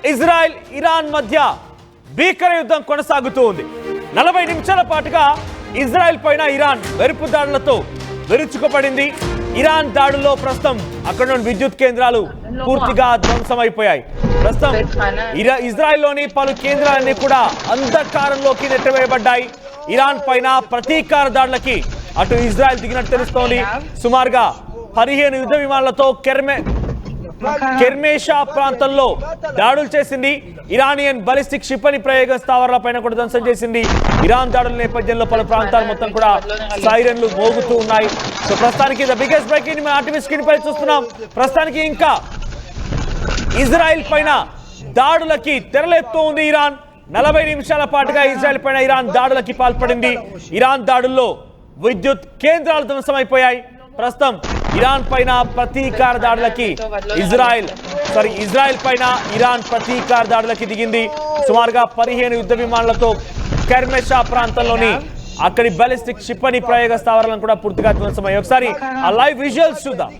Israel Iran మధ్య భీకర యుద్ధం కొనసాగుతూ ఉంది. 40 నిమిషాల పాటుగా ఇజ్రాయెల్ పైన ఇరాన్ వెరుపు దాడులతో విరుచుకుపడింది. ఇరాన్ దాడుల్లో ప్రస్తుతం అక్కడ ఉన్న విద్యుత్ కేంద్రాలు పూర్తిగా ధ్వంసమైపోయాయి. ప్రస్తుతం ఇజ్రాయెల్లోని పలు కేంద్రాలన్నీ కూడా అంధకారంలోకి నెట్టివేయబడ్డాయి. ఇరాన్ పైన ప్రతీకార దాడులకి అటు ఇజ్రాయెల్ దిగినట్టు తెలుస్తోంది. సుమారుగా 15 యుద్ధ విమానాలతో కెర్మేషా ప్రాంతంలో దాడులు చేసింది. ఇరానియన్ బాలిస్టిక్ క్షిపణి ప్రయోగ స్థావరాలపైన కూడా ధ్వంసం చేసింది. ఇరాన్ దాడుల నేపథ్యంలో పలు ప్రాంతాలు మొత్తం కూడా సైరన్లు మోగుతూ ఉన్నాయి. సో ప్రస్తుతానికి ద బిగ్గెస్ట్ బ్రేకింగ్ మన ఆర్టీవీ స్క్రీన్ పై చూస్తున్నాం. ప్రస్తుతానికి ఇంకా ఇజ్రాయెల్ పైన దాడులకి తెరలేస్తూ ఉంది ఇరాన్. 40 నిమిషాల పాటుగా ఇజ్రాయెల్ పైన ఇరాన్ దాడులకి పాల్పడింది. ఇరాన్ దాడుల్లో విద్యుత్ కేంద్రాలు ధ్వంసమైపోయాయి. ప్రస్తుతం ఇరాన్ పైన ప్రతీకార దాడులకి ఇజ్రాయెల్ పైన ఇరాన్ ప్రతీకార దాడులకి దిగింది. సుమారుగా 15 యుద్ధ విమానాలతో కెర్మెషా ప్రాంతంలోని అక్కడి బాలిస్టిక్ క్షిపణి ప్రయోగ స్థావరాలను కూడా పూర్తిగా ధ్వంసమయ్యాయి. ఒకసారి ఆ లైవ్ విజువల్స్ చూద్దాం.